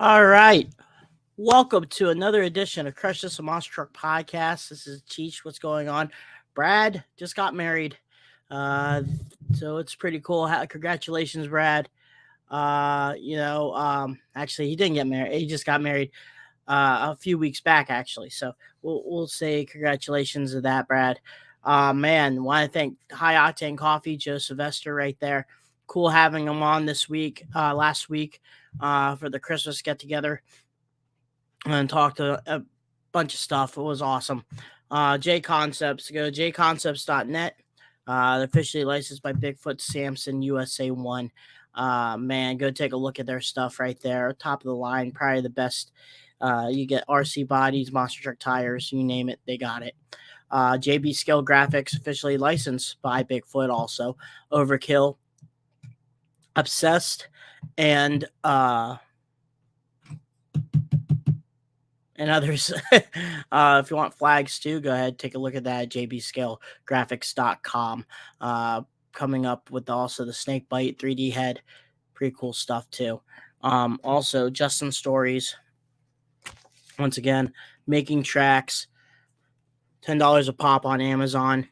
All right. Welcome to another edition of Crush This a Monster Truck Podcast. This is Cheech. What's going on? Brad just got married. So it's pretty cool. Congratulations, Brad. Actually he didn't get married. He just got married a few weeks back, actually. So we'll say congratulations to that, Brad. Man, want to thank High Octane Coffee, Joe Sylvester right there. Cool having him on this week, last week, for the Christmas get together and talked a bunch of stuff. It was awesome. J Concepts, go to jconcepts.net. They're officially licensed by Bigfoot Samson USA 1. Man, go take a look at their stuff right there. Top of the line, probably the best. You get RC bodies, monster truck tires, you name it, they got it. JB Scale Graphics, officially licensed by Bigfoot also. Overkill, Obsessed, and others. If you want flags too, go ahead, take a look at that at jbscalegraphics.com. Coming up with also the snake bite 3D head, pretty cool stuff too. Also Justin Stories, once again, making tracks, $10 a pop on Amazon.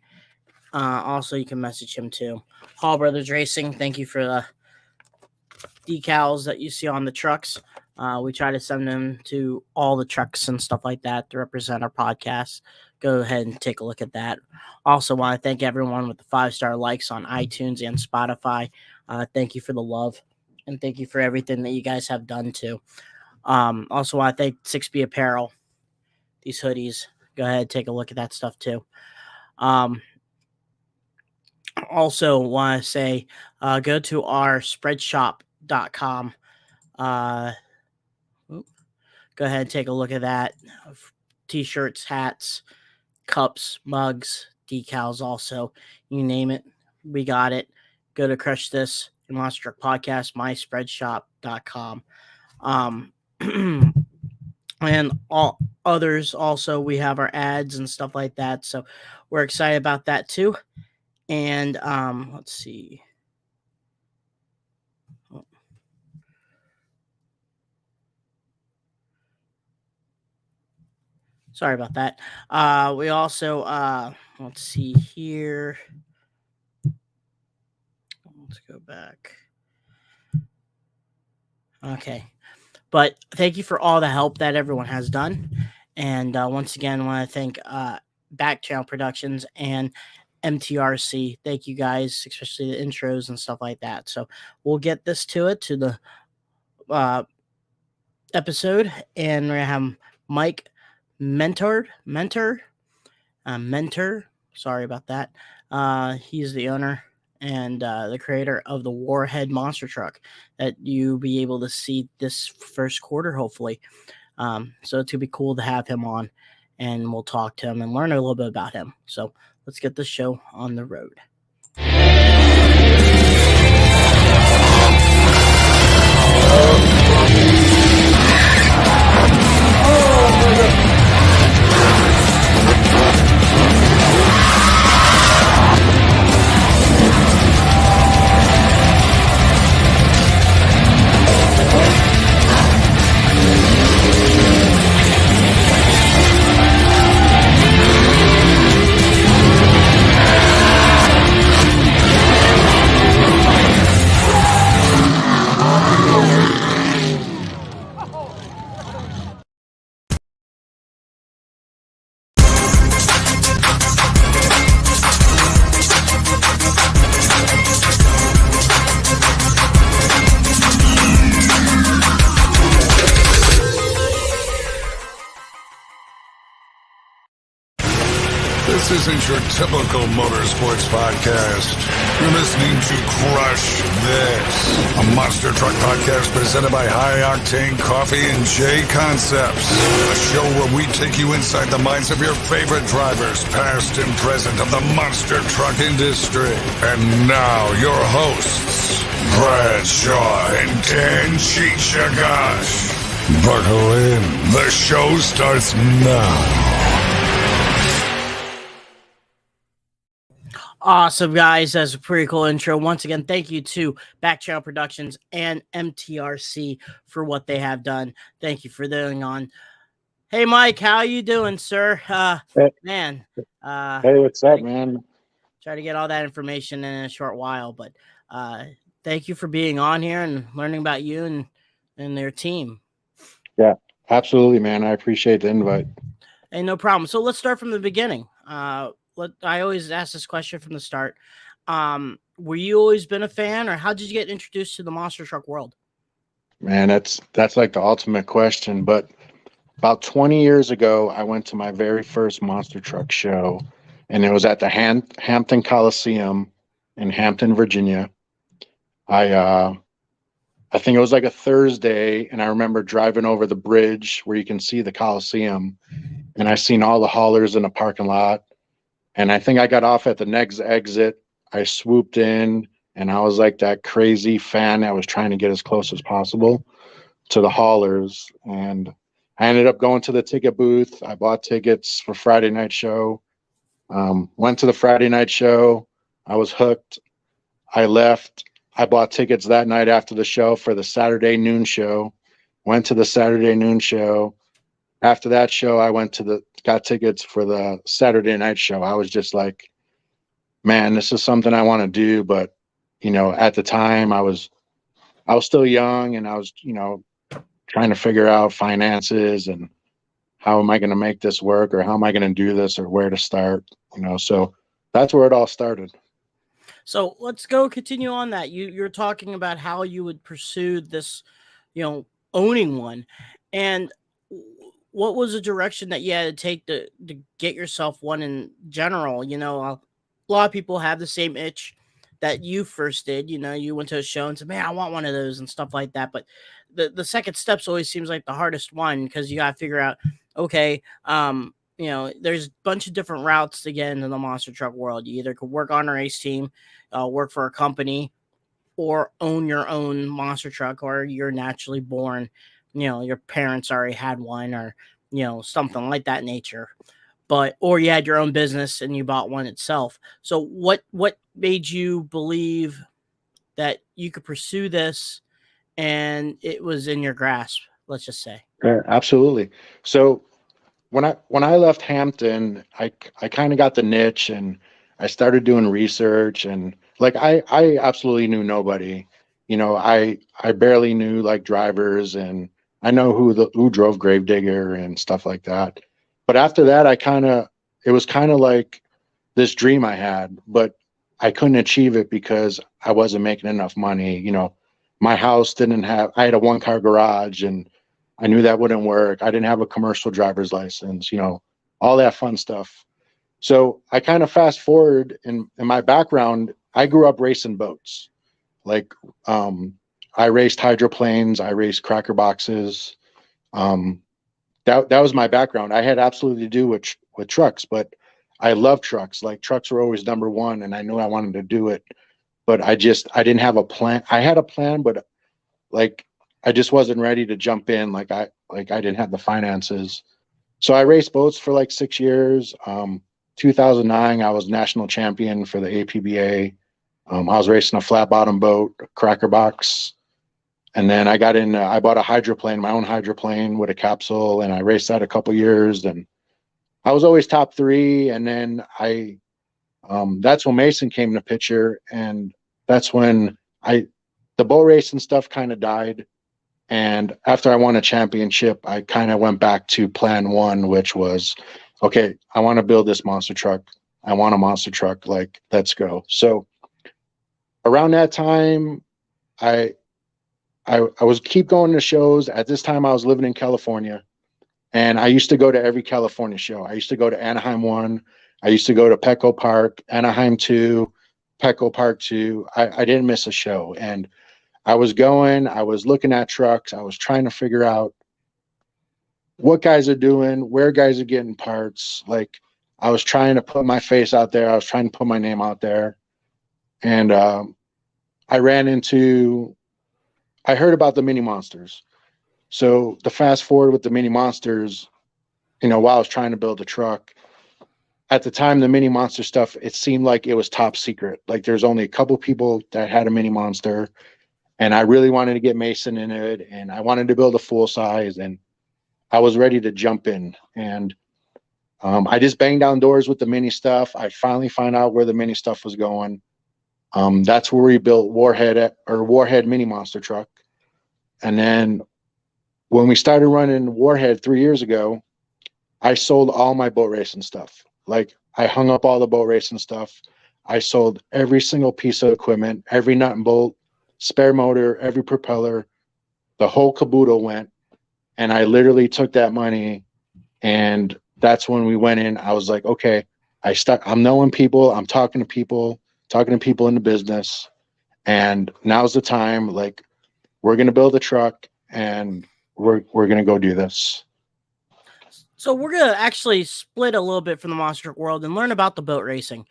Also you can message him too. Hall Brothers Racing, thank you for the decals that you see on the trucks. We try to send them to all the trucks and stuff like that to represent our podcast. Go ahead and take a look at that. Also want to thank everyone with the 5-star likes on iTunes and Spotify. Thank you for the love, and thank you for everything that you guys have done too. Also want to thank 6B Apparel, these hoodies. Go ahead, take a look at that stuff too. Also want to say, go to our spreadshop.com. Go ahead and take a look at that. T-shirts, hats, cups, mugs, decals also. You name it, we got it. Go to Crush This and Monster Truck Podcast, myspreadshop.com. And all others also, we have our ads and stuff like that. So we're excited about that too. And let's see. Sorry about that. We also, let's see here. Let's go back. Okay. But thank you for all the help that everyone has done. And once again, I want to thank Back Channel Productions and MTRC. Thank you guys, especially the intros and stuff like that. So we'll get this to the episode. And we're going to have Mike Menter. Sorry about that. He's the owner and the creator of the Warhead monster truck that you'll be able to see this first quarter, hopefully. So it's gonna be cool to have him on, and we'll talk to him and learn a little bit about him. So let's get the show on the road. This isn't your typical motorsports podcast. You're listening to Crush This, a monster truck podcast presented by High Octane Coffee and J Concepts. A show where we take you inside the minds of your favorite drivers, past and present, of the monster truck industry. And now, your hosts, Brad Shaw and Dan Chichagash. Buckle in. The show starts now. Awesome, guys. That's a pretty cool intro. Once again, thank you to Back Channel Productions and MTRC for what they have done. Thank you for doing on. Hey, Mike, how you doing, sir? Hey, Man, hey, what's try up, to, man? try to get all that information in a short while, but thank you for being on here and learning about you and their team. Yeah, absolutely, man. I appreciate the invite. Hey, no problem. So let's start from the beginning. I always ask this question from the start. Were you always been a fan, or how did you get introduced to the monster truck world? Man, that's like the ultimate question. But about 20 years ago, I went to my very first monster truck show, and it was at the Hampton Coliseum in Hampton, Virginia. I I think it was like a Thursday, and I remember driving over the bridge where you can see the Coliseum, and I seen all the haulers in the parking lot. And I think I got off at the next exit. I swooped in, and I was like that crazy fan that was trying to get as close as possible to the haulers. And I ended up going to the ticket booth. I bought tickets for Friday night show. Went to the Friday night show. I was hooked. I left. I bought tickets that night after the show for the Saturday noon show. Went to the Saturday noon show. After that show, I got tickets for the Saturday night show. I was just like, man, this is something I want to do. But, at the time I was still young, and I was, trying to figure out finances and how am I going to make this work, or how am I going to do this, or where to start, so that's where it all started. So let's go continue on that. You're talking about how you would pursue this, owning one, and what was the direction that you had to take to get yourself one in general? A lot of people have the same itch that you first did. You went to a show and said, "Man, I want one of those," and stuff like that. But the second steps always seems like the hardest one because you got to figure out, okay, there's a bunch of different routes to get into the monster truck world. You either could work on a race team, work for a company, or own your own monster truck, or you're naturally born, your parents already had one, or something like that nature. But or you had your own business and you bought one itself. So what made you believe that you could pursue this and it was in your grasp, let's just say? Yeah, absolutely. So when I left Hampton, I kind of got the niche, and I started doing research, and like I absolutely knew nobody. I barely knew like drivers, and I know who drove Gravedigger and stuff like that. But after that, it was kind of like this dream I had, but I couldn't achieve it because I wasn't making enough money. My house didn't have, I had a one car garage, and I knew that wouldn't work. I didn't have a commercial driver's license, all that fun stuff. So I kind of fast forward in my background, I grew up racing boats. Like, I raced hydroplanes, I raced cracker boxes. Um, that was my background. I had absolutely to do with trucks, but I love trucks. Like, trucks were always number one, and I knew I wanted to do it. But I didn't have a plan. I had a plan, but like I just wasn't ready to jump in. I didn't have the finances. So I raced boats for like 6 years. 2009, I was national champion for the APBA. I was racing a flat bottom boat, a cracker box. And then I bought a hydroplane, my own hydroplane with a capsule, and I raced that a couple years. And I was always top three. And then that's when Mason came in the picture. And that's when the boat racing stuff kind of died. And after I won a championship, I kind of went back to plan one, which was, okay, I want to build this monster truck. I want a monster truck. Like, let's go. So around that time, I I was keep going to shows. At this time, I was living in California, and I used to go to every California show. I used to go to Anaheim 1. I used to go to Petco Park, Anaheim 2, Petco Park 2. I didn't miss a show. And I was looking at trucks. I was trying to figure out what guys are doing, where guys are getting parts. Like, I was trying to put my face out there. I was trying to put my name out there. And I heard about the mini monsters. So the fast forward with the mini monsters, while I was trying to build a truck, at the time, the Mini Monster stuff, it seemed like it was top secret. Like there's only a couple people that had a Mini Monster, and I really wanted to get Mason in it, and I wanted to build a full size, and I was ready to jump in. And I just banged down doors with the Mini stuff. I finally found out where the Mini stuff was going. That's where we built Warhead Mini Monster truck. And then when we started running Warhead 3 years ago, I sold all my boat racing stuff. Like I hung up all the boat racing stuff. I sold every single piece of equipment, every nut and bolt, spare motor, every propeller, the whole caboodle went. And I literally took that money, and that's when we went in. I was like, okay, I'm knowing people, I'm talking to people in the business, and now's the time. Like, we're gonna build a truck, and we're gonna go do this. So we're gonna actually split a little bit from the monster truck world and learn about the boat racing.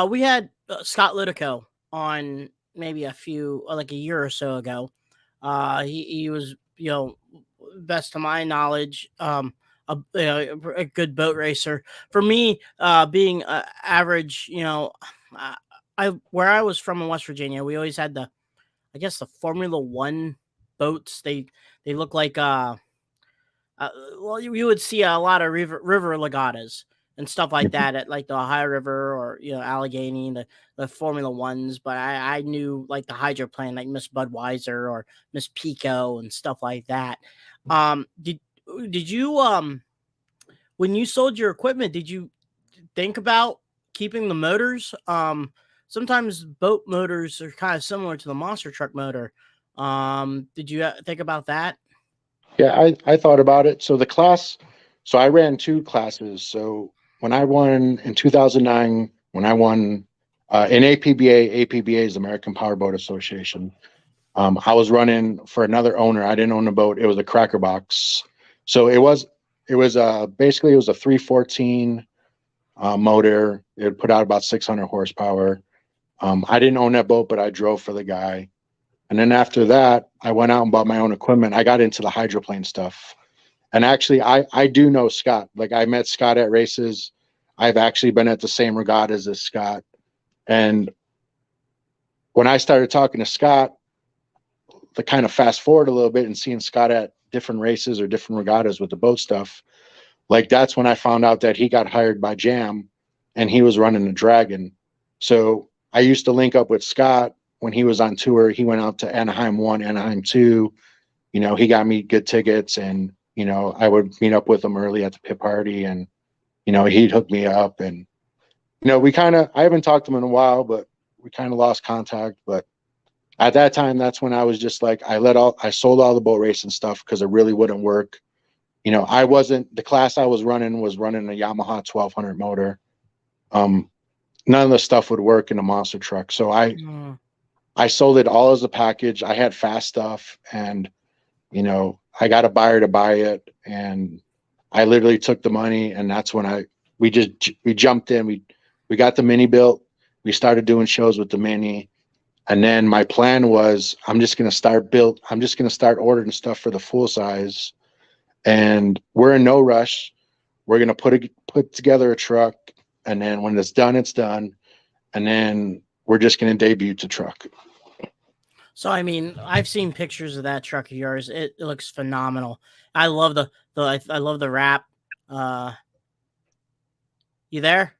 We had Scott Lidico on maybe like a year or so ago. He was, best to my knowledge, a good boat racer. For me, being average, where I was from in West Virginia, we always had the Formula One boats. They look like well, you would see a lot of river regattas and stuff like that at like the Ohio River or Allegheny, the Formula Ones. But I knew like the hydroplane, like Miss Budweiser or Miss Pico and stuff like that. Did you when you sold your equipment, did you think about keeping the motors? Sometimes boat motors are kind of similar to the monster truck motor. Did you think about that? Yeah, I thought about it. So I ran 2 classes. So when I won in 2009, when I won in APBA is American Powerboat Association. I was running for another owner. I didn't own a boat. It was a cracker box. So basically it was a 314 motor. It would put out about 600 horsepower. I didn't own that boat, but I drove for the guy. And then after that, I went out and bought my own equipment. I got into the hydroplane stuff. And actually, I do know Scott. Like, I met Scott at races. I've actually been at the same regattas as Scott. And when I started talking to Scott, to kind of fast forward a little bit and seeing Scott at different races or different regattas with the boat stuff, like that's when I found out that he got hired by Jam and he was running the Dragon. So I used to link up with Scott when he was on tour. He went out to Anaheim 1, Anaheim 2. He got me good tickets, and I would meet up with him early at the pit party, and he'd hook me up. And I haven't talked to him in a while, but we kind of lost contact. But at that time, that's when I was just like, I sold all the boat racing stuff because it really wouldn't work. The class I was running a Yamaha 1200 motor. None of the stuff would work in a monster truck. So I sold it all as a package. I had fast stuff, and I got a buyer to buy it, and I literally took the money, and that's when we jumped in. We got the Mini built. We started doing shows with the Mini, and then my plan was I'm just gonna start ordering stuff for the full size, and we're in no rush. We're gonna put together a truck, and then when it's done, it's done, and then we're just gonna debut the truck. So, I mean, I've seen pictures of that truck of yours. It looks phenomenal. I love I love the wrap. You there?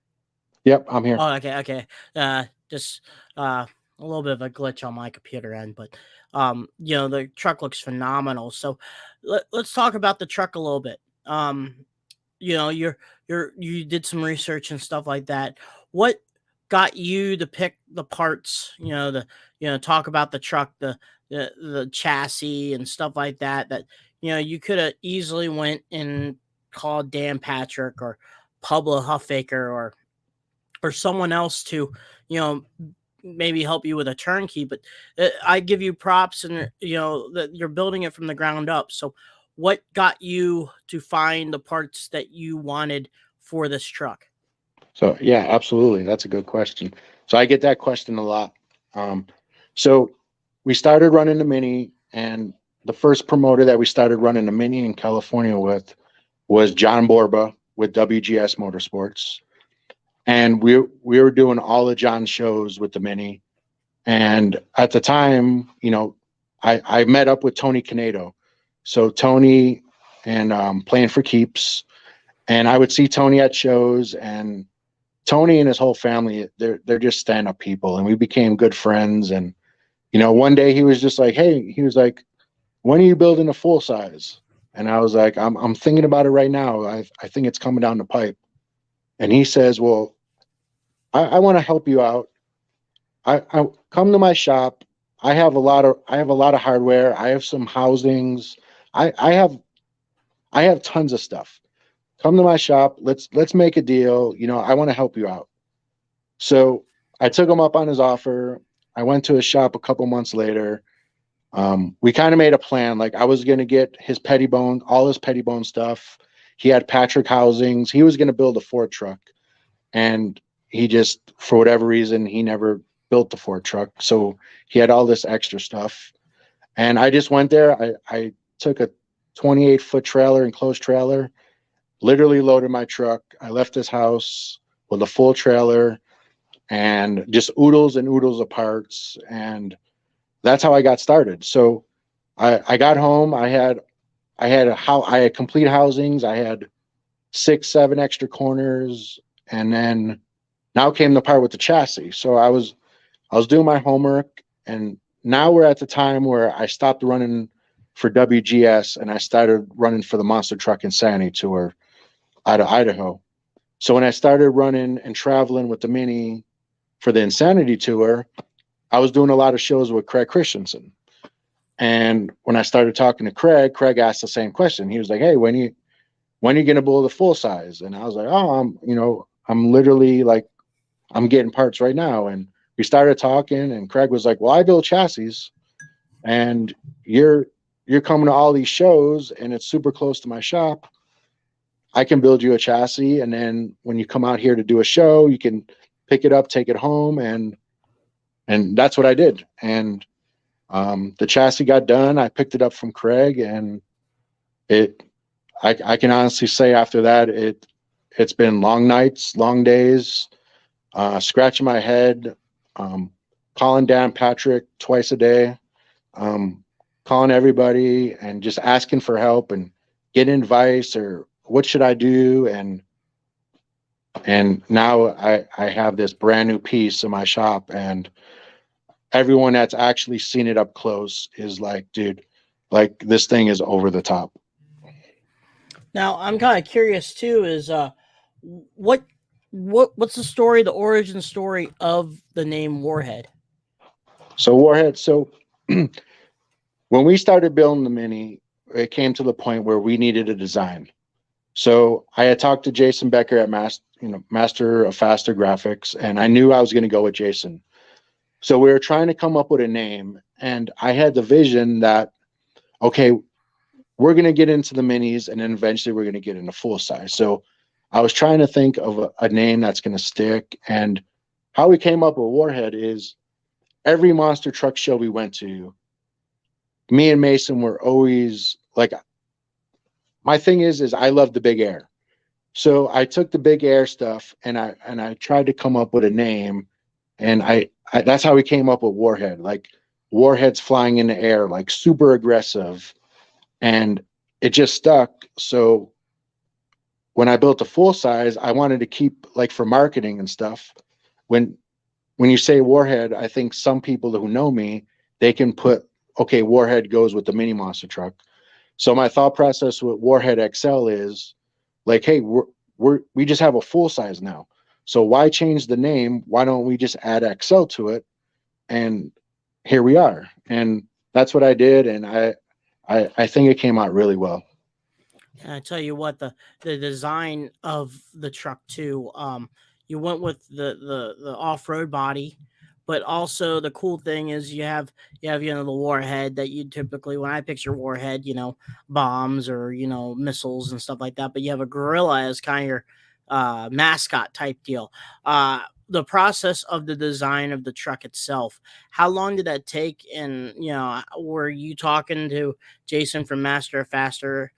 Yep, I'm here. Oh, okay. Just a little bit of a glitch on my computer end, but the truck looks phenomenal. So let's talk about the truck a little bit. You did some research and stuff like that. What got you to pick the parts? Talk about the truck, the chassis and stuff like that. That you could have easily went and called Dan Patrick or Pablo Huffaker or someone else to maybe help you with a turnkey. But I give you props, and that you're building it from the ground up. So what got you to find the parts that you wanted for this truck? So yeah, absolutely. That's a good question. So I get that question a lot. So we started running the Mini, and the first promoter that we started running the Mini in California with was John Borba with WGS Motorsports. and we were doing all of John's shows with the Mini. And at the time, I met up with Tony Canedo. So Tony and Playing for Keeps, and I would see Tony at shows, and Tony and his whole family, they're just stand up people, and we became good friends. And one day he was just like, "Hey," he was like, "When are you building a full size?" And I was like, "I'm thinking about it right now. I think it's coming down the pipe." And he says, "Well, I want to help you out. I come to my shop. I have a lot of hardware. I have some housings. I have tons of stuff. Come to my shop. Let's make a deal. I want to help you out." So I took him up on his offer. I went to his shop a couple months later. We kind of made a plan. Like, I was going to get his Pettibone, all his Pettibone stuff. He had Patrick housings. He was going to build a Ford truck, and he just, for whatever reason, he never built the Ford truck. So he had all this extra stuff. And I just went there. I took a 28-foot trailer, enclosed trailer, literally loaded my truck. I left his house with a full trailer and just oodles and oodles of parts. And that's how I got started. So I got home. I had complete housings. I had 6, 7 extra corners, and then now came the part with the chassis. So I was doing my homework, and now we're at the time where I stopped running for WGS and I started running for the Monster Truck Insanity Tour out of Idaho. So when I started running and traveling with the Mini for the Insanity Tour, I was doing a lot of shows with Craig Christensen. And when I started talking to Craig asked the same question. He was like, "Hey, when are you going to build a full size?" And I was like, "Oh, I'm literally like, I'm getting parts right now." And we started talking, and Craig was like, "Well, I build chassis, and you're coming to all these shows, and it's super close to my shop. I can build you a chassis, and then when you come out here to do a show, you can pick it up, take it home." And that's what I did. And the chassis got done. I picked it up from Craig, and I can honestly say after that, it's been long nights, long days, scratching my head, calling Dan Patrick twice a day, calling everybody and just asking for help and getting advice, or what should I do? And now I have this brand new piece in my shop, and everyone that's actually seen it up close is like, "Dude, like, this thing is over the top." Now I'm kind of curious too. Is what what's the story, the origin story of the name Warhead? So Warhead, when we started building the Mini, it came to the point where we needed a design. So I had talked to Jason Becker at Master of Faster Graphics, and I knew I was going to go with Jason. So we were trying to come up with a name, and I had the vision that, okay, we're going to get into the minis, and then eventually we're going to get into full size. So I was trying to think of a name that's going to stick. And how we came up with Warhead is, every monster truck show we went to, me and Mason were always like, my thing is I love the big air. So I took the big air stuff, and I tried to come up with a name, and I that's how we came up with Warhead. Like, warheads flying in the air, like super aggressive, and it just stuck. So when I built the full size, I wanted to keep, like, for marketing and stuff. When you say Warhead, I think some people who know me, they can put, okay, Warhead goes with the mini monster truck. So my thought process with Warhead XL is like, hey, we just have a full size now. So why change the name? Why don't we just add XL to it? And here we are. And that's what I did. And I think it came out really well. And I tell you what, the design of the truck too. You went with the off road body, but also the cool thing is you have the warhead that you typically, when I picture warhead, bombs or missiles and stuff like that. But you have a gorilla as kind of your mascot type deal. The process of the design of the truck itself, how long did that take? And were you talking to Jason from Master of Faster?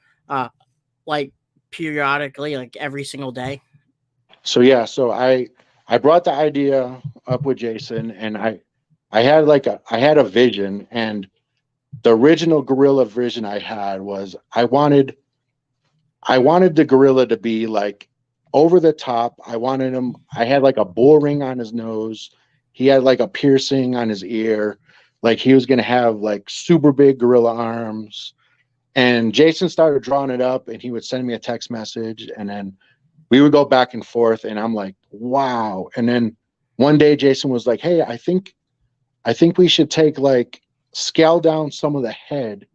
Like periodically, like every single day? So yeah, so I brought the idea up with Jason, and I had a vision, and the original gorilla vision I had was I wanted the gorilla to be like over the top. I had like a bull ring on his nose. He had like a piercing on his ear. Like he was going to have like super big gorilla arms. And Jason started drawing it up, and he would send me a text message, and then we would go back and forth. And I'm like, wow. And then one day Jason was like, hey, I think we should take like scale down some of the head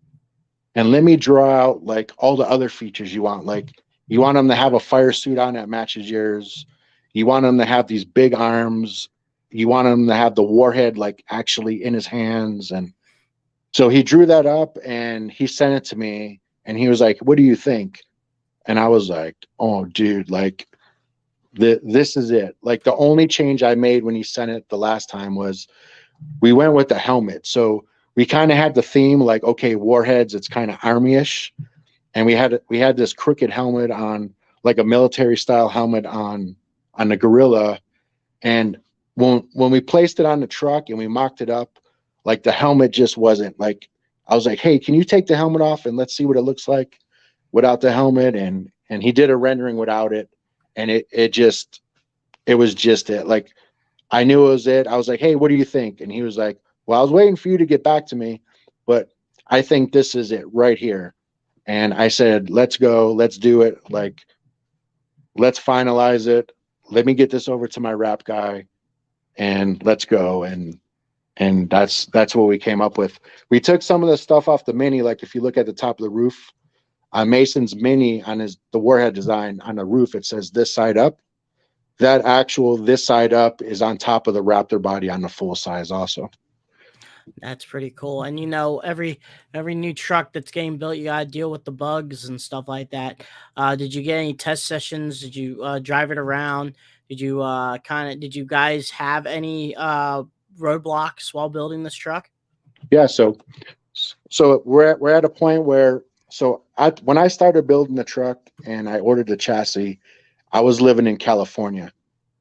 and let me draw out like all the other features you want. Like you want them to have a fire suit on that matches yours. You want them to have these big arms. You want him to have the warhead like actually in his hands. And so he drew that up and he sent it to me, and he was like, what do you think? And I was like, oh dude, like this is it. Like the only change I made when he sent it the last time was we went with the helmet. So we kind of had the theme like, okay, warheads, it's kind of army-ish. And we had this crooked helmet on, like a military style helmet on the gorilla. And when we placed it on the truck and we mocked it up, like the helmet just wasn't like, I was like, hey, can you take the helmet off and let's see what it looks like without the helmet? And he did a rendering without it. And it was just it. Like I knew it was it. I was like, hey, what do you think? And he was like, well, I was waiting for you to get back to me, but I think this is it right here. And I said, let's go, let's do it. Like, let's finalize it. Let me get this over to my wrap guy and let's go. And that's what we came up with. We took some of the stuff off the Mini. Like if you look at the top of the roof on Mason's Mini on the Warhead design on the roof, it says this side up. That actual this side up is on top of the Raptor body on the full size also. That's pretty cool. And every new truck that's getting built, you gotta deal with the bugs and stuff like that. Did you get any test sessions? Did you drive it around? Did you did you guys have any roadblocks while building this truck? Yeah, so we're at a point where when I started building the truck and I ordered the chassis, I was living in California.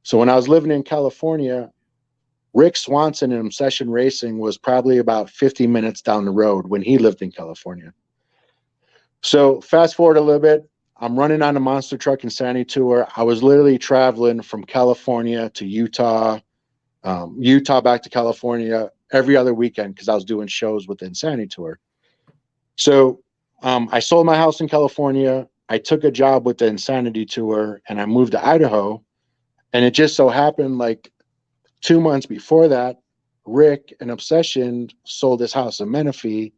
So when I was living in California, Rick Swanson in Obsession Racing was probably about 50 minutes down the road when he lived in California. So fast forward a little bit, I'm running on a monster truck Insanity tour. I was literally traveling from California to Utah, Utah back to California every other weekend because I was doing shows with the Insanity tour. So I sold my house in California. I took a job with the Insanity tour and I moved to Idaho. And it just so happened like 2 months before that, Rick and Obsession sold his house in Menifee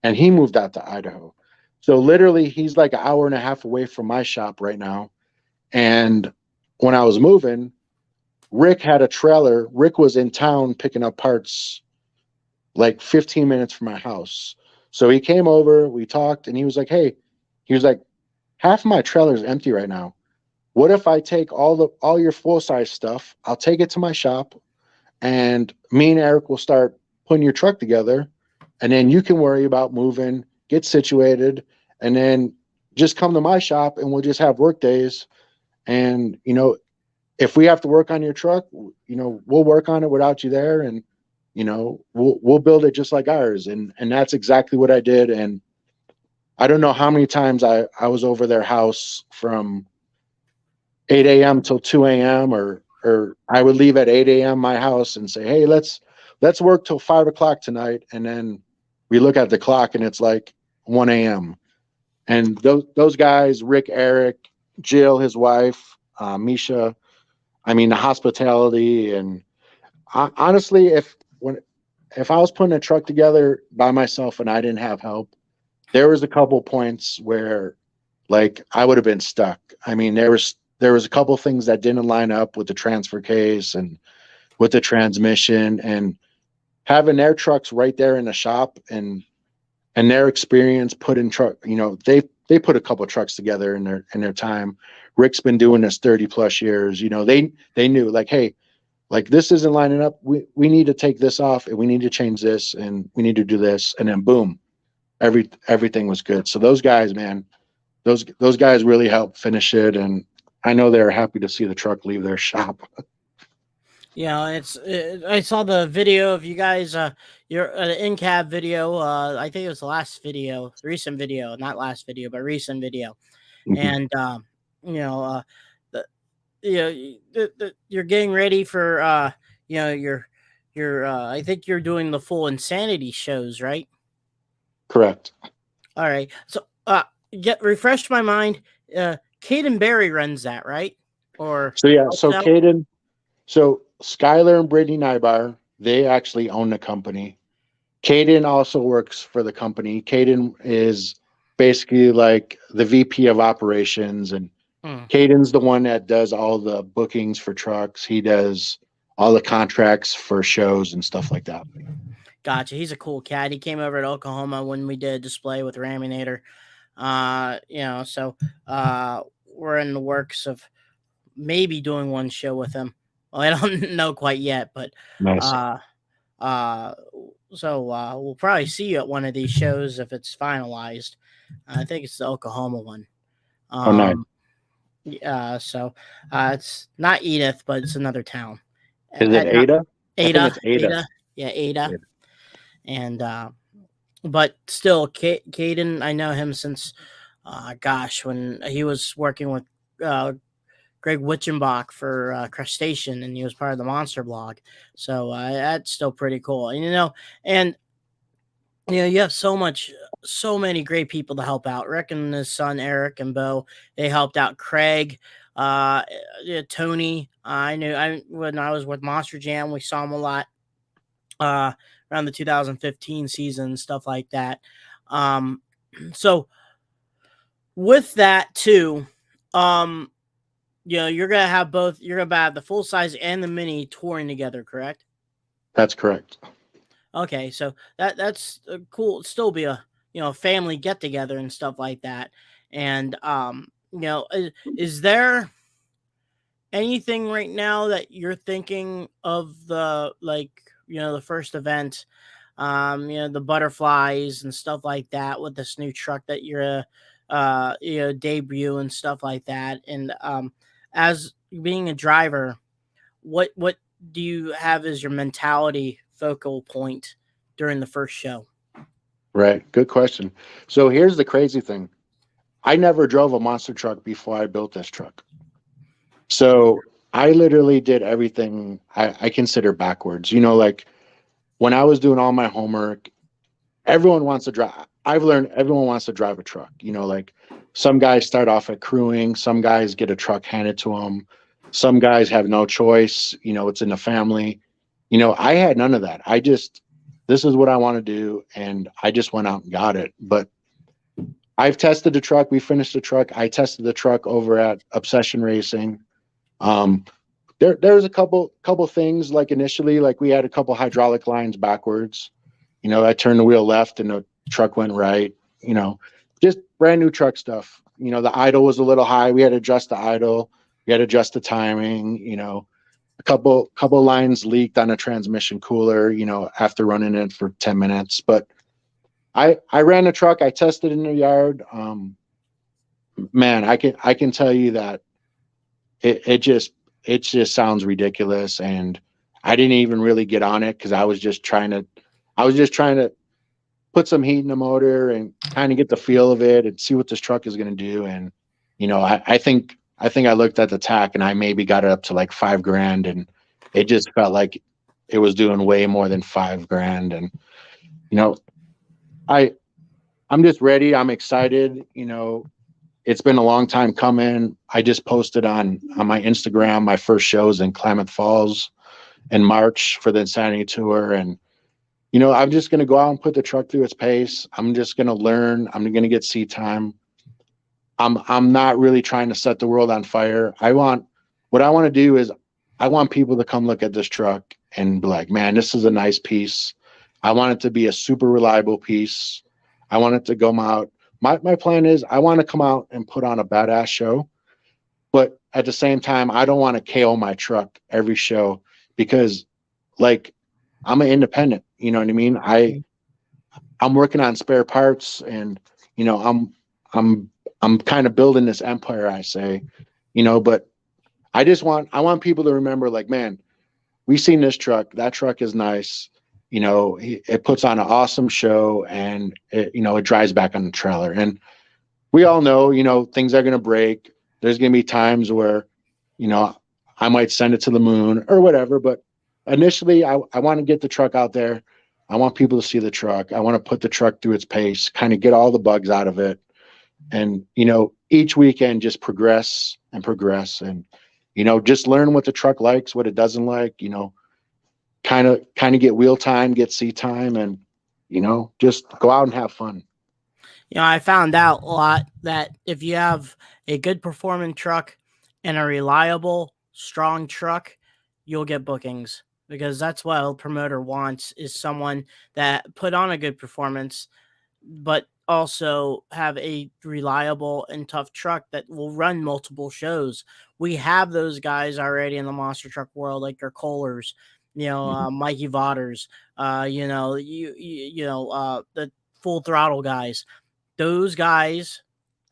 and he moved out to Idaho. So literally he's like an hour and a half away from my shop right now. And when I was moving, Rick had a trailer. Rick was in town picking up parts like 15 minutes from my house. So he came over, we talked, and he was like, hey, half of my trailer is empty right now. What if I take all your full size stuff? I'll take it to my shop and me and Eric will start putting your truck together. And then you can worry about moving, get situated, and then just come to my shop and we'll just have work days. And, if we have to work on your truck, we'll work on it without you there. And, we'll build it just like ours. And that's exactly what I did. And I don't know how many times I was over their house from 8 a.m. till 2 a.m. or I would leave at 8 a.m. my house and say, hey, let's work till 5 o'clock tonight. And then we look at the clock and it's like 1 a.m. And those guys, Rick, Eric, Jill, his wife, Misha, the hospitality. And honestly, if I was putting a truck together by myself and I didn't have help, there was a couple points where like I would have been stuck. There was a couple things that didn't line up with the transfer case and with the transmission, and having their trucks right there in the shop and their experience putting truck, they put a couple of trucks together in their time. Rick's been doing this 30 plus years. They knew like, hey, like this isn't lining up. We need to take this off and we need to change this and we need to do this. And then boom, everything was good. So those guys, man, those guys really helped finish it. And I know they're happy to see the truck leave their shop. I saw the video of you guys. Your in cab video. I think it was the last video, recent video, not last video, but recent video. Mhm. And you know, the you're getting ready for your I think you're doing the full Insanity shows, right? Correct. All right. So get refreshed my mind. Caden Barry runs that, right? Or So yeah, helps so out. Caden, so Skylar and Brittany Nybar, they actually own the company. Caden also works for the company. Caden is basically like the VP of operations, and Hmm. Caden's the one that does all the bookings for trucks. He does all the contracts for shows and stuff like that. Gotcha. He's a cool cat. He came over to Oklahoma when we did a display with Raminator. So we're in the works of maybe doing one show with him. Well, I don't know quite yet, but Nice. uh, uh, we'll probably see you at one of these shows if it's finalized. I think it's the Oklahoma one. Oh, nice. It's not Edith, but it's another town. Is it Not Ada? I think Ada, it's Ada. Ada, yeah, Ada, Ada. and but still, Caden, I know him since, when he was working with Greg Witchenbach for Crustacean, and he was part of the Monster blog. So that's still pretty cool. And you have so many great people to help out. Rick and his son Eric and Bo, they helped out. Craig, Tony. When I was with Monster Jam, we saw him a lot. Around the 2015 season, stuff like that. So with that too, you're gonna have both. You're gonna have the full size and the mini touring together, correct? That's correct. Okay, so that's cool. Still be a family get together and stuff like that. And is there anything right now that you're thinking of the first event, the butterflies and stuff like that with this new truck that you're debut and stuff like that. And as being a driver, what do you have as your mentality focal point during the first show? Right. Good question. So here's the crazy thing. I never drove a monster truck before I built this truck. So I literally did everything I consider backwards. Like when I was doing all my homework, everyone wants to drive. I've learned everyone wants to drive a truck. Like some guys start off at crewing, some guys get a truck handed to them, some guys have no choice. It's in the family. I had none of that. This is what I want to do, and I just went out and got it. But I've tested the truck. We finished the truck. I tested the truck over at Obsession Racing. There's a couple things, like initially, like we had a couple hydraulic lines backwards. I turned the wheel left and the truck went right. Just brand new truck stuff. The idle was a little high. We had to adjust the idle. We had to adjust the timing. A couple lines leaked on a transmission cooler. After running it for 10 minutes. But I ran the truck. I tested in the yard. Man, I can tell you that it just sounds ridiculous, and I didn't even really get on it because I was just trying to put some heat in the motor and kind of get the feel of it and see what this truck is going to do. And I think I looked at the tack and I maybe got it up to like $5,000, and it just felt like it was doing way more than $5,000. And I'm just ready. I'm excited. It's been a long time coming. I just posted on my Instagram my first shows in Klamath Falls in March for the Insanity Tour. And, I'm just going to go out and put the truck through its pace. I'm just going to learn. I'm going to get seat time. I'm not really trying to set the world on fire. What I want to do is I want people to come look at this truck and be like, man, this is a nice piece. I want it to be a super reliable piece. I want it to come out. My plan is I want to come out and put on a badass show, but at the same time, I don't want to KO my truck every show because, like, I'm an independent. You know what I mean? I'm working on spare parts, and I'm kind of building this empire, I say. But I want people to remember, like, man, we seen this truck. That truck is nice. It puts on an awesome show, and it drives back on the trailer. And we all know, things are going to break. There's going to be times where, you know, I might send it to the moon or whatever. But initially, I want to get the truck out there. I want people to see the truck. I want to put the truck through its pace, kind of get all the bugs out of it. And, each weekend just progress and progress and, just learn what the truck likes, what it doesn't like, kind of get wheel time, get seat time, and, just go out and have fun. I found out a lot that if you have a good performing truck and a reliable, strong truck, you'll get bookings because that's what a promoter wants is someone that put on a good performance, but also have a reliable and tough truck that will run multiple shows. We have those guys already in the monster truck world, like your Kohlers, Mikey Vodders, the full throttle guys. Those guys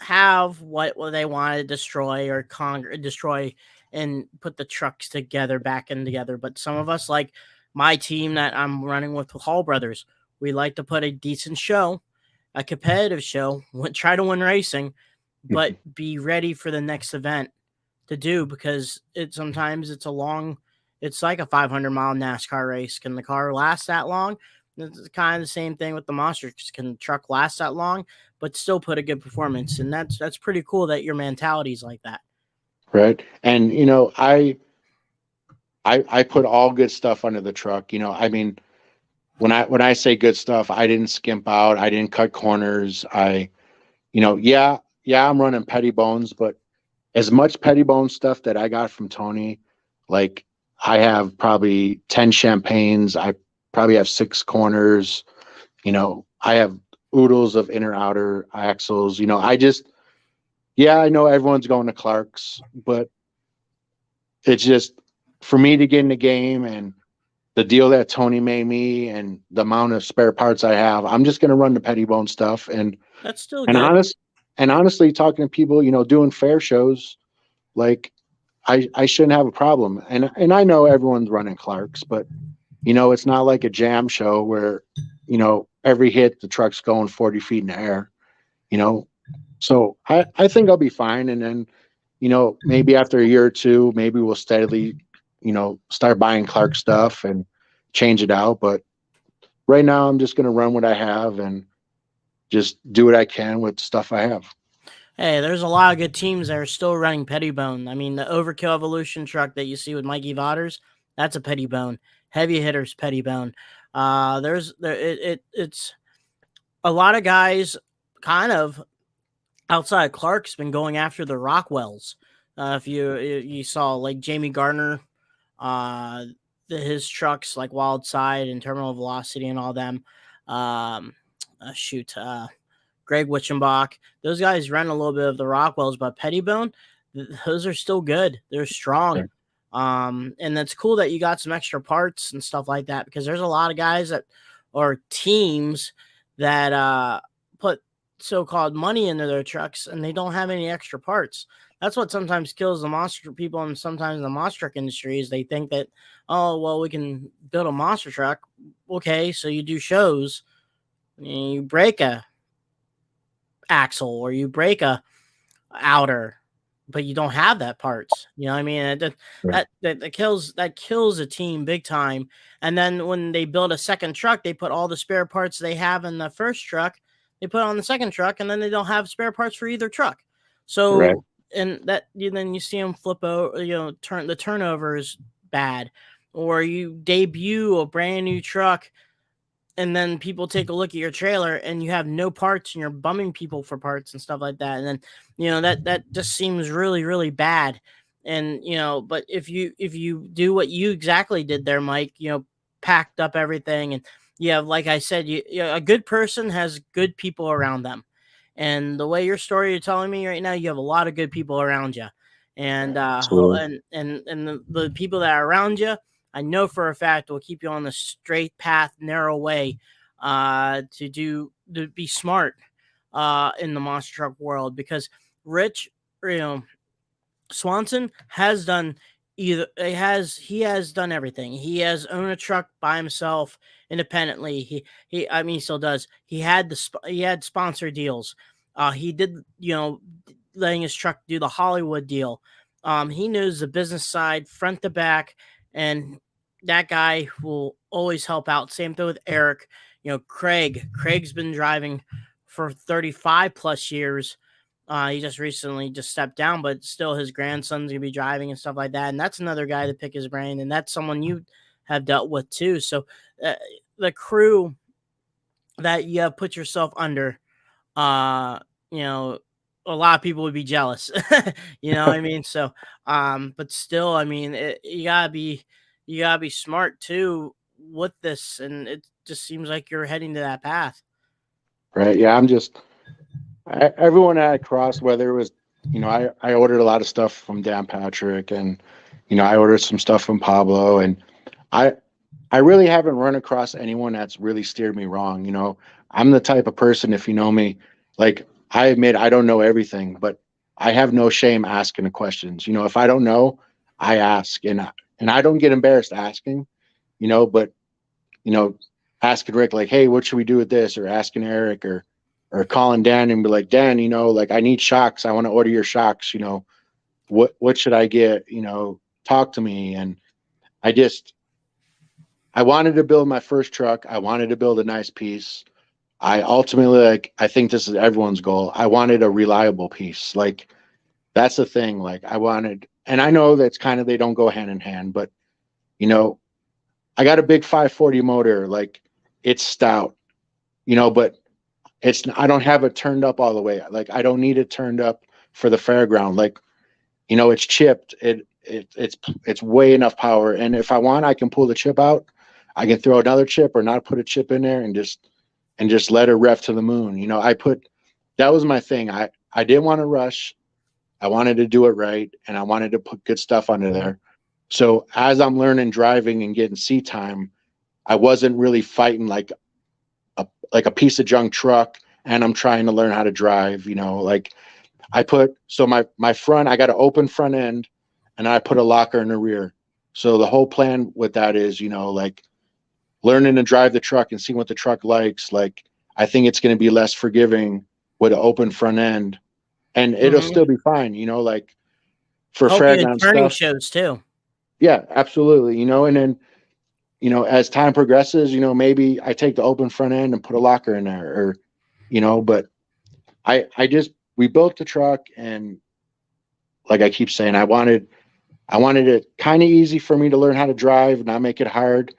have what they want to destroy or destroy and put the trucks together back and together. But some of us, like my team that I'm running with Hall Brothers, we like to put a decent show, a competitive show, try to win racing, but be ready for the next event to do because sometimes it's like a 500-mile NASCAR race. Can the car last that long? It's kind of the same thing with the monsters. Can the truck last that long, but still put a good performance? And that's pretty cool that your mentality is like that. Right. And, I put all good stuff under the truck. I mean, when I say good stuff, I didn't skimp out. I didn't cut corners. Yeah, I'm running petty bones, but as much petty bone stuff that I got from Tony, like I have probably 10 champagnes. I probably have 6 corners. I have oodles of inner outer axles. I know everyone's going to Clark's, but it's just for me to get in the game and the deal that Tony made me and the amount of spare parts I have, I'm just going to run the petty bone stuff. And That's still and good. honestly, talking to people, doing fair shows, like I shouldn't have a problem. And I know everyone's running Clark's, but it's not like a jam show where every hit the truck's going 40 feet in the air. So I think I'll be fine. And then maybe after a year or two, maybe we'll steadily start buying Clark stuff and change it out. But right now, I'm just going to run what I have and just do what I can with stuff I have. Hey, there's a lot of good teams that are still running Pettibone. I mean, the Overkill Evolution truck that you see with Mikey Vodders, that's a Pettibone. Heavy hitters Pettibone. It's a lot of guys kind of outside Clark's been going after the Rockwells. If you saw like Jamie Gardner, his trucks like Wild Side and Terminal Velocity and all them. Um, Greg Witchenbach. Those guys run a little bit of the Rockwells, but Pettibone, those are still good. They're strong. Sure. And that's cool that you got some extra parts and stuff like that because there's a lot of guys that or teams that put so-called money into their trucks and they don't have any extra parts. That's what sometimes kills the monster people and sometimes the monster truck industry is they think that, oh, well, we can build a monster truck. Okay, so you do shows and you break a axle or you break a outer, but you don't have that parts. You know what I mean? That kills a team big time. And then when they build a second truck, they put all the spare parts they have in the first truck, they put on the second truck, and then they don't have spare parts for either truck. So Right. and then you see them flip over, the turnover is bad, or you debut a brand new truck and then people take a look at your trailer and you have no parts and you're bumming people for parts and stuff like that. And then, that just seems really, really bad. And, but if you do what you exactly did there, Mike, packed up everything and like I said, a good person has good people around them. And the way your story you're telling me right now, you have a lot of good people around you. And, Absolutely. and the people that are around you, I know for a fact will keep you on the straight path, narrow way, to be smart, in the monster truck world. Because Rich, Swanson has done he has done everything. He has owned a truck by himself independently. I mean, he still does. He had sponsor deals. He did, letting his truck do the Hollywood deal. He knows the business side front to back, and that guy will always help out. Same thing with Eric. Craig's been driving for 35 plus years. He just recently just stepped down, but still his grandson's gonna be driving and stuff like that. And that's another guy to pick his brain, and that's someone you have dealt with too. So uh, the crew that you have put yourself under, uh, you know, a lot of people would be jealous. You know what I mean? So, but still, I mean, you gotta be smart too with this, and it just seems like you're heading to that path. Right. Yeah. Everyone I crossed, whether it was, I ordered a lot of stuff from Dan Patrick, and, I ordered some stuff from Pablo, and I, I really haven't run across anyone that's really steered me wrong. I'm the type of person, if you know me, like I admit I don't know everything, but I have no shame asking the questions. If I don't know, I ask, and I don't get embarrassed asking, but you know, asking Rick like, hey, what should we do with this? Or asking Eric or calling Dan and be like, Dan, like I need shocks. I want to order your shocks. What should I get? Talk to me. And I just I wanted to build my first truck. I wanted to build a nice piece. I ultimately, like, I think this is everyone's goal. I wanted a reliable piece. Like, that's the thing. Like, I wanted, and I know that's kind of, they don't go hand in hand, but you know, I got a big 540 motor. Like, it's stout, but I don't have it turned up all the way. Like, I don't need it turned up for the fairground. Like, it's chipped. It's way enough power. And if I want, I can pull the chip out. I can throw another chip or not put a chip in there and just let it rev to the moon. That was my thing. I didn't want to rush. I wanted to do it right, and I wanted to put good stuff under there. So as I'm learning driving and getting seat time, I wasn't really fighting like a piece of junk truck, and I'm trying to learn how to drive. Like my front, I got an open front end, and I put a locker in the rear. So the whole plan with that is, like learning to drive the truck and seeing what the truck likes. Like, I think it's going to be less forgiving with an open front end, and it'll Hmm. still be fine. Like for Help you in fairground turning stuff. shows too. Yeah, absolutely. And then, as time progresses, maybe I take the open front end and put a locker in there, but we built the truck, and like I keep saying, I wanted it kind of easy for me to learn how to drive, not make it hard.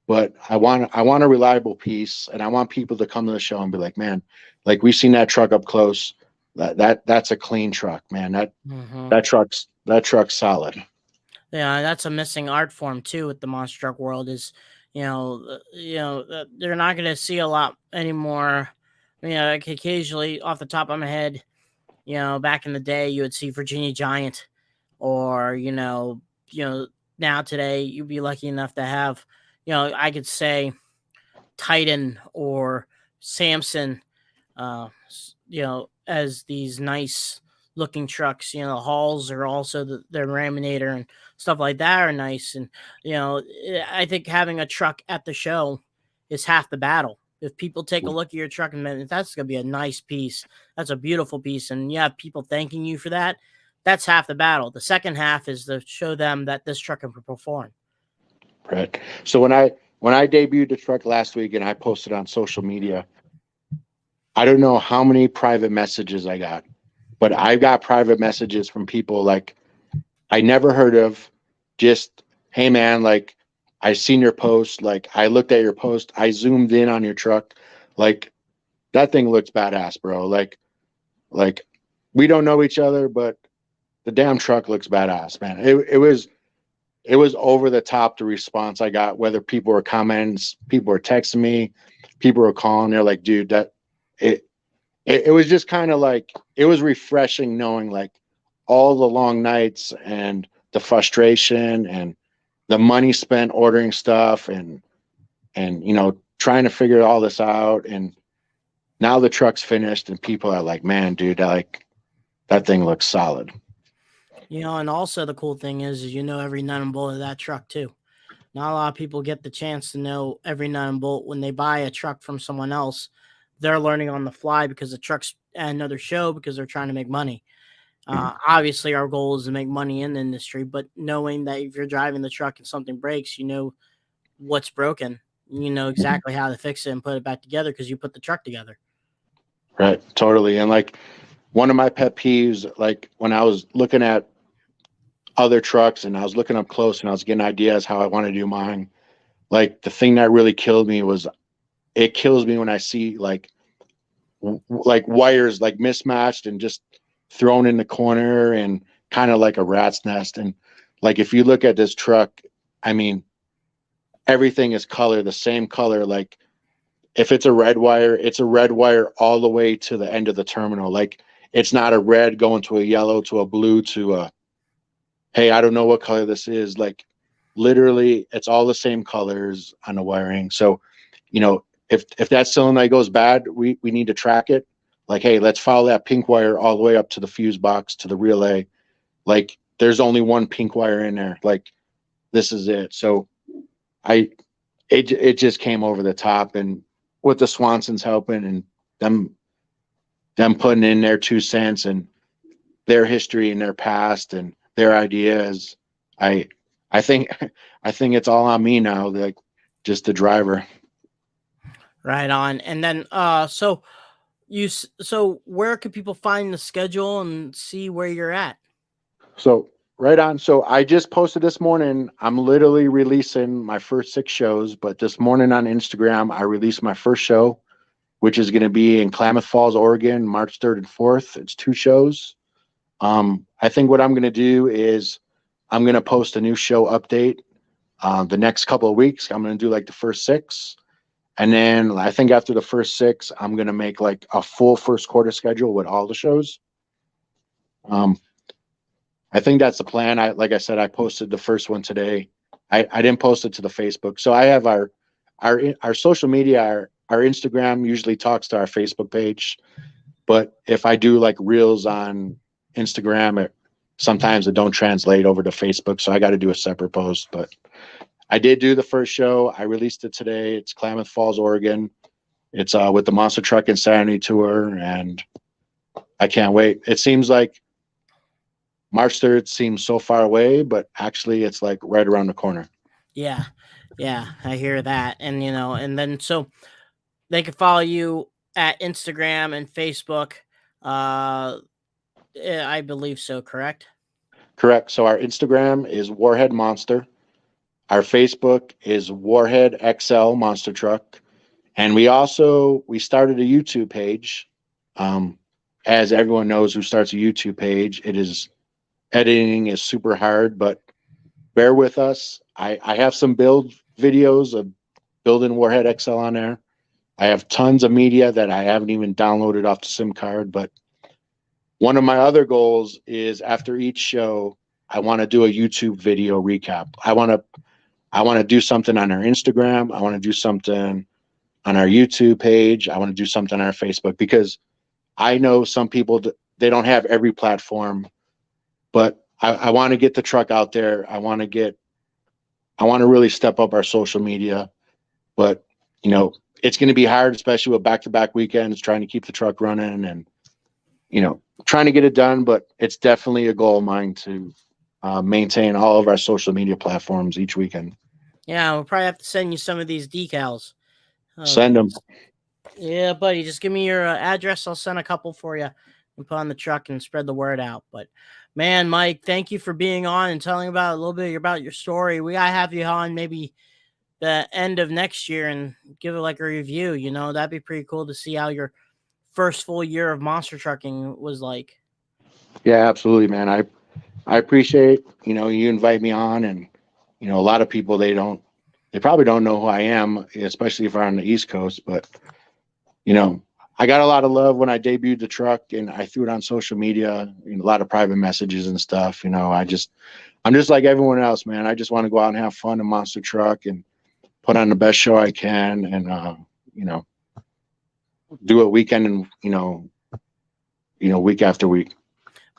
But I want a reliable piece, and I want people to come to the show and be like, man, like we've seen that truck up close. That's a clean truck, man. Hmm. That truck's solid. Yeah, that's a missing art form too with the monster truck world. Is they're not going to see a lot anymore. Like occasionally, off the top of my head, back in the day, you would see Virginia Giant, or now today you'd be lucky enough to have, I could say Titan or Samson, as these nice looking trucks. The Halls are also the Raminator and stuff like that are nice. And, I think having a truck at the show is half the battle. If people take a look at your truck and that's going to be a nice piece, that's a beautiful piece, and you have people thanking you for that, that's half the battle. The second half is to show them that this truck can perform. Right. So when I debuted the truck last week and I posted on social media, I don't know how many private messages I got, but I got private messages from people like I never heard of. Just, hey man, like I seen your post, like I looked at your post, I zoomed in on your truck, like that thing looks badass, bro. Like we don't know each other, but the damn truck looks badass, man. It was over the top, the response I got, whether people were commenting, people were texting me, people were calling. They're like, dude, it it was just kind of like it was refreshing knowing like all the long nights and the frustration and the money spent ordering stuff and trying to figure all this out, and now the truck's finished and people are like, man, dude, that thing looks solid. And also the cool thing is every nut and bolt of that truck too. Not a lot of people get the chance to know every nut and bolt when they buy a truck from someone else. They're learning on the fly because the truck's at another show because they're trying to make money. Obviously, our goal is to make money in the industry, but knowing that if you're driving the truck and something breaks, you know what's broken. You know exactly how to fix it and put it back together because you put the truck together. Right. Totally. And like one of my pet peeves, like when I was looking at other trucks and I was looking up close and I was getting ideas how I want to do mine, like the thing that really killed me was it kills me when I see like wires like mismatched and just thrown in the corner and kind of like a rat's nest. And like if you look at this truck, I mean, everything is color, the same color. Like if it's a red wire, it's a red wire all the way to the end of the terminal. Like it's not a red going to a yellow to a blue to a, hey, I don't know what color this is. Like literally it's all the same colors on the wiring. So, if that solenoid goes bad, we need to track it. Like, hey, let's follow that pink wire all the way up to the fuse box to the relay. Like there's only one pink wire in there. Like this is it. So it just came over the top, and with the Swansons helping and them putting in their 2 cents and their history and their past and their ideas, I think I think it's all on me now, like just the driver. Right on. And then, so where can people find the schedule and see where you're at? So right on. So I just posted this morning. I'm literally releasing my first 6 shows, but this morning on Instagram, I released my first show, which is going to be in Klamath Falls, Oregon, March 3rd and 4th. It's 2 shows. I think what I'm going to do is I'm going to post a new show update the next couple of weeks. I'm going to do like the first 6. And then I think after the first 6, I'm going to make like a full first quarter schedule with all the shows. I think that's the plan. Like I said, I posted the first one today. I didn't post it to the Facebook. So I have our social media, our Instagram usually talks to our Facebook page. But if I do like reels on Instagram, sometimes it don't translate over to Facebook. So I got to do a separate post. But I did do the first show. I released it today. It's Klamath Falls, Oregon. It's with the Monster Truck Insanity Tour, and I can't wait. It seems like March 3rd seems so far away, but actually it's like right around the corner. Yeah. Yeah, I hear that. And and then so they can follow you at Instagram and Facebook. Uh I believe so, correct? Correct. So our Instagram is Warhead Monster. Our Facebook is Warhead XL Monster Truck. And we started a YouTube page. As everyone knows who starts a YouTube page, editing is super hard, but bear with us. I have some build videos of building Warhead XL on there. I have tons of media that I haven't even downloaded off the SIM card, but one of my other goals is after each show, I want to do a YouTube video recap. I want to do something on our Instagram. I want to do something on our YouTube page. I want to do something on our Facebook, because I know some people, they don't have every platform, but I want to get the truck out there. I want to really step up our social media, but it's going to be hard, especially with back-to-back weekends, trying to keep the truck running and, trying to get it done. But it's definitely a goal of mine to maintain all of our social media platforms each weekend. Yeah, we'll probably have to send you some of these decals. Send them. Yeah, buddy, just give me your address. I'll send a couple for you and put on the truck and spread the word out. But man, Mike, thank you for being on and telling about a little bit about your story. We gotta have you on maybe the end of next year and give it like a review. That'd be pretty cool to see how your first full year of monster trucking was like. Yeah, absolutely, man. I appreciate, you invite me on, and, a lot of people, they probably don't know who I am, especially if I'm on the East Coast, but, I got a lot of love when I debuted the truck and I threw it on social media, a lot of private messages and stuff. I'm just like everyone else, man. I just want to go out and have fun in monster truck and put on the best show I can, and, do it weekend and, week after week.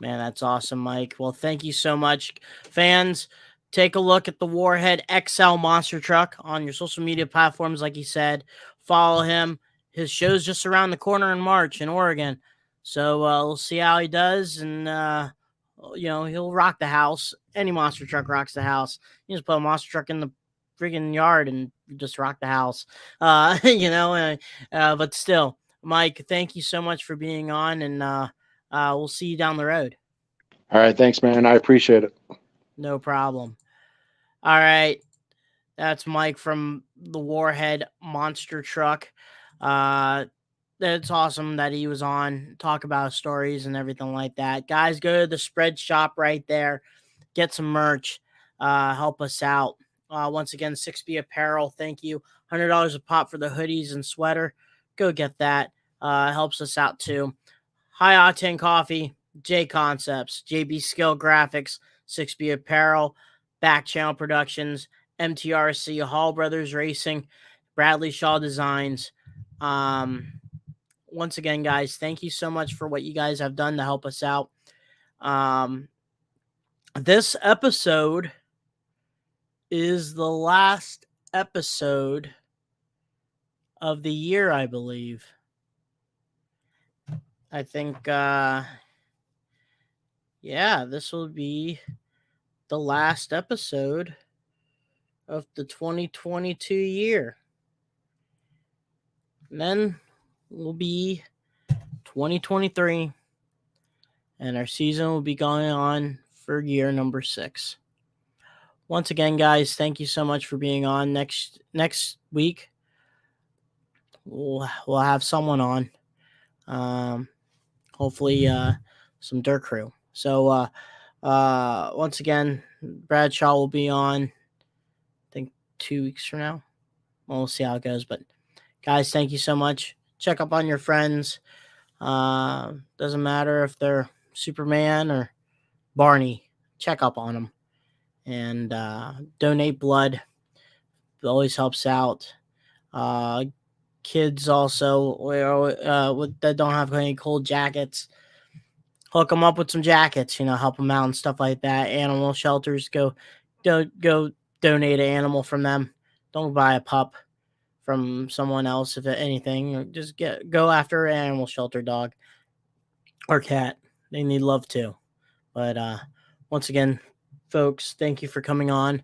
Man, that's awesome, Mike. Well, thank you so much. Fans, take a look at the Warhead XL monster truck on your social media platforms, like he said. Follow him. His show's just around the corner in March in Oregon. So we'll see how he does. And, he'll rock the house. Any monster truck rocks the house. You just put a monster truck in the friggin' yard and just rock the house. But still, Mike, thank you so much for being on. And, we'll see you down the road. All right, thanks, man. I appreciate it. No problem. All right. That's Mike from the Warhead Monster Truck. It's awesome that he was on, talk about stories and everything like that. Guys, go to the spread shop right there. Get some merch. Help us out. Once again, 6B Apparel. Thank you. $100 a pop for the hoodies and sweater. Go get that. Helps us out too. High Octane Coffee, J Concepts, JB Skill Graphics, 6B Apparel, Back Channel Productions, MTRC, Hall Brothers Racing, Bradley Shaw Designs. Once again, guys, thank you so much for what you guys have done to help us out. This episode is the last episode of the year, I believe. I think, this will be the last episode of the 2022 year. And then will be 2023, and our season will be going on for year number 6. Once again, guys, thank you so much for being on. Next week, we'll have someone on. Hopefully, some dirt crew. So, once again, Bradshaw will be on, I think 2 weeks from now. We'll see how it goes. But guys, thank you so much. Check up on your friends. Doesn't matter if they're Superman or Barney. Check up on them. And donate blood. It always helps out. Kids also that don't have any cold jackets, hook them up with some jackets, help them out and stuff like that. Animal shelters, go donate an animal from them. Don't buy a pup from someone else, if anything. Just go after an animal shelter dog or cat. They need love too. But once again, folks, thank you for coming on.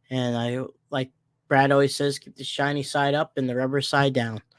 And I, like Brad always says, keep the shiny side up and the rubber side down.